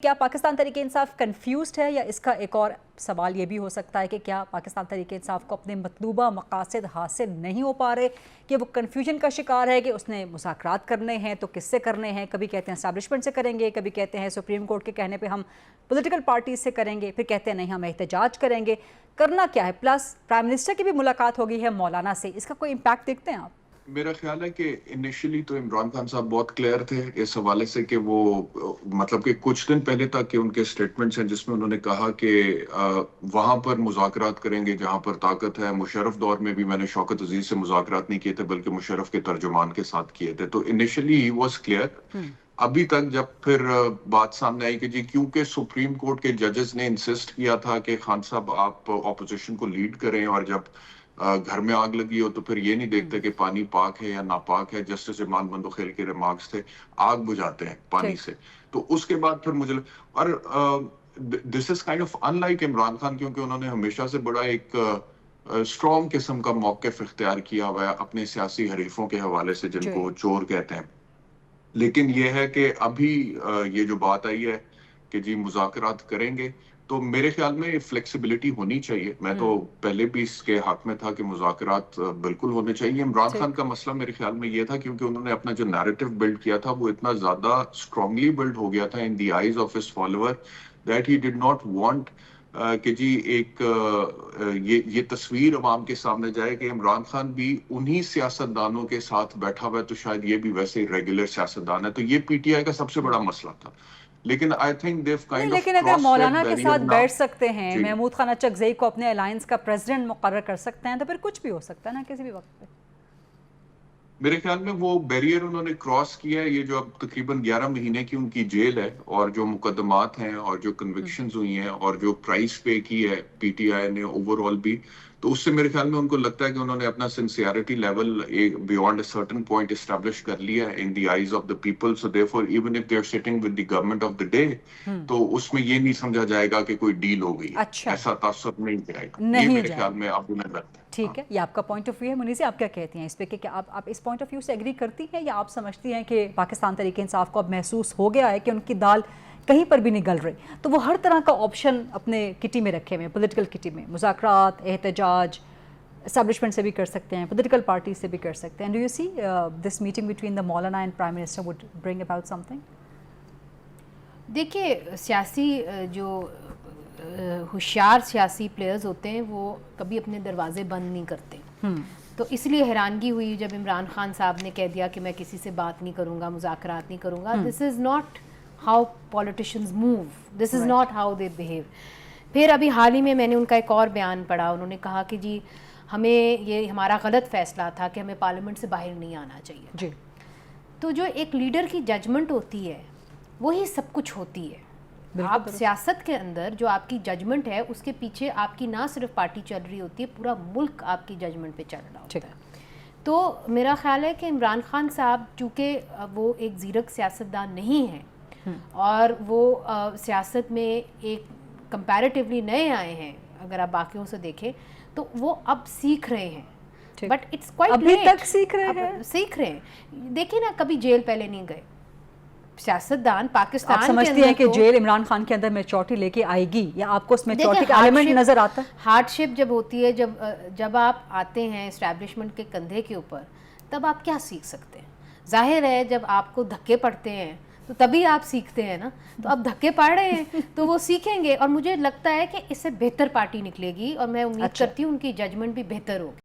کیا پاکستان تحریک انصاف کنفیوزڈ ہے، یا اس کا ایک اور سوال یہ بھی ہو سکتا ہے کہ کیا پاکستان تحریک انصاف کو اپنے مطلوبہ مقاصد حاصل نہیں ہو پا رہے، کہ وہ کنفیوژن کا شکار ہے کہ اس نے مذاکرات کرنے ہیں تو کس سے کرنے ہیں؟ کبھی کہتے ہیں اسٹیبلشمنٹ سے کریں گے، کبھی کہتے ہیں سپریم کورٹ کے کہنے پہ ہم پولیٹیکل پارٹیز سے کریں گے، پھر کہتے ہیں نہیں ہم احتجاج کریں گے۔ کرنا کیا ہے؟ پلس پرائم منسٹر کی بھی ملاقات ہوگی ہے مولانا سے، اس کا کوئی امپیکٹ دیکھتے ہیں آپ؟ میرا خیال ہے کہ انیشلی تو عمران خان صاحب بہت کلیئر تھے اس حوالے سے کہ وہ مطلب کہ کچھ دن پہلے تک کہ ان کے سٹیٹمنٹس ہیں جس میں انہوں نے کہا کہ وہاں پر مذاکرات کریں گے جہاں پر طاقت ہے۔ مشرف دور میں بھی میں نے شوکت عزیز سے مذاکرات نہیں کیے تھے بلکہ مشرف کے ترجمان کے ساتھ کیے تھے، تو انیشلی ہی واز کلیئر۔ ابھی تک جب پھر بات سامنے آئی کہ جی کیونکہ سپریم کورٹ کے ججز نے انسسٹ کیا تھا کہ خان صاحب آپ اپوزیشن کو لیڈ کریں، اور جب گھر میں آگ لگی ہو تو پھر یہ نہیں دیکھتے کہ پانی پاک ہے یا ناپاک ہے۔ جسٹس امان بندوخیل کے ریمارکس تھے آگ بجھاتے ہیں پانی سے، تو اس کے بعد پھر مجھے اور this is kind of in like Imran Khan, کیونکہ انہوں نے ہمیشہ سے بڑا ایک اسٹرانگ قسم کا موقف اختیار کیا ہوا ہے اپنے سیاسی حریفوں کے حوالے سے جن کو چور کہتے ہیں۔ لیکن یہ ہے کہ ابھی یہ جو بات آئی ہے کہ جی مذاکرات کریں گے، تو میرے خیال میں فلیکسیبلٹی ہونی چاہیے۔ میں تو پہلے بھی اس کے حق میں تھا کہ مذاکرات بالکل ہونے چاہیے۔ عمران خان کا مسئلہ میرے خیال میں یہ تھا کیونکہ انہوں نے اپنا جو نیریٹو بلڈ کیا تھا وہ اتنا زیادہ اسٹرانگلی بلڈ ہو گیا تھا in the eyes of his follower that he did not want کہ جی ایک یہ تصویر عوام کے سامنے جائے کہ عمران خان بھی انہی سیاستدانوں کے ساتھ بیٹھا ہوا ہے، تو شاید یہ بھی ویسے ریگولر سیاستدان ہے۔ تو یہ پی ٹی آئی کا سب سے بڑا مسئلہ تھا۔ لیکن I think they kind of لیکن اگر مولانا کے ساتھ بیٹھ سکتے ہیں، جی محمود خان اچکزئی کو اپنے الائنس کا پریزیڈنٹ مقرر کر سکتے ہیں، تو پھر کچھ بھی ہو سکتا ہے نا کسی بھی وقت پہ۔ میرے خیال میں وہ بیریئر انہوں نے کراس کیا ہے۔ یہ جو اب تقریباً 11 مہینے کی ان کی جیل ہے، اور جو مقدمات ہیں اور جو کنوکشنز ہوئی ہیں اور جو پرائس پے کی ہے پی ٹی آئی نے اوور آل بھی، تو اس سے میرے خیال میں ان کو لگتا ہے کہ انہوں نے اپنا sincerity level beyond a certain point establish کر لیا ہے in the eyes of the people. So therefore even if they are sitting with the government of the day, تو اس میں یہ نہیں سمجھا جائے گا کہ کوئی ڈیل ہو گئی، ایسا تاثر نہیں جائے گا۔ یہ میرے خیال میں اب انہیں لگتا ہے۔ ٹھیک ہے، یہ آپ کا پوائنٹ آف ویو ہے۔ منیزی آپ کیا کہتی ہیں اس پہ، کہ آپ اس پوائنٹ آف ویو سے ایگری کرتی ہیں، یا آپ سمجھتی ہیں کہ پاکستان تحریک انصاف کو اب محسوس ہو گیا ہے کہ ان کی دال کہیں پر بھی نہیں گل رہی، تو وہ ہر طرح کا آپشن اپنے کٹی میں رکھے ہوئے، پولیٹیکل کٹی میں، مذاکرات، احتجاج، اسٹیبلشمنٹ سے بھی کر سکتے ہیں، پولیٹیکل پارٹی سے بھی کر سکتے ہیں۔ Do you see this meeting between the Maulana and prime minister would bring about something? دیکھیے، سیاسی جو ہوشیار سیاسی پلیئرز ہوتے ہیں وہ کبھی اپنے دروازے بند نہیں کرتے، تو اس لیے حیرانگی ہوئی جب عمران خان صاحب نے کہہ دیا کہ میں کسی سے بات نہیں کروں گا، مذاکرات نہیں کروں گا۔ This is not how politicians move, this is not how they behave. پھر ابھی حال ہی میں نے ان کا ایک اور بیان پڑھا، انہوں نے کہا کہ جی ہمیں یہ ہمارا غلط فیصلہ تھا کہ ہمیں پارلیمنٹ سے باہر نہیں آنا چاہیے تھا۔ تو جو ایک لیڈر کی ججمنٹ ہوتی ہے وہی سب کچھ ہوتی ہے۔ آپ سیاست کے اندر جو آپ کی ججمنٹ ہے اس کے پیچھے آپ کی نہ صرف پارٹی چل رہی ہوتی ہے، پورا ملک آپ کی ججمنٹ پہ چل رہا ہوتا ہے۔ تو میرا خیال ہے کہ عمران خان صاحب چونکہ وہ ایک زیرک سیاستدان نہیں ہیں اور وہ سیاست میں ایک کمپیریٹیولی نئے آئے ہیں، اگر آپ باقیوں سے دیکھیں تو وہ اب سیکھ رہے ہیں، بٹ اٹس کوائٹ لیٹ۔ ابھی تک سیکھ رہے ہیں۔ دیکھیں نا، کبھی جیل پہلے نہیں گئے سیاستدان پاکستان کے اندر۔ آپ سمجھتی ہیں کہ جیل عمران خان کے اندر میچورٹی لے کے آئے گی، یا آپ کو اس میں میچورٹی کا ایلیمنٹ نظر آتا ہے؟ ہارڈ شپ جب ہوتی ہے، جب آپ آتے ہیں اسٹیبلشمنٹ کے کندھے کے اوپر، تب آپ کیا سیکھ سکتے ہیں؟ ظاہر ہے جب آپ کو دھکے پڑتے ہیں تو تبھی آپ سیکھتے ہیں نا، تو اب دھکے پڑ رہے ہیں تو وہ سیکھیں گے، اور مجھے لگتا ہے کہ اس سے بہتر پارٹی نکلے گی، اور میں امید کرتی ہوں ان کی ججمنٹ بھی بہتر ہوگی۔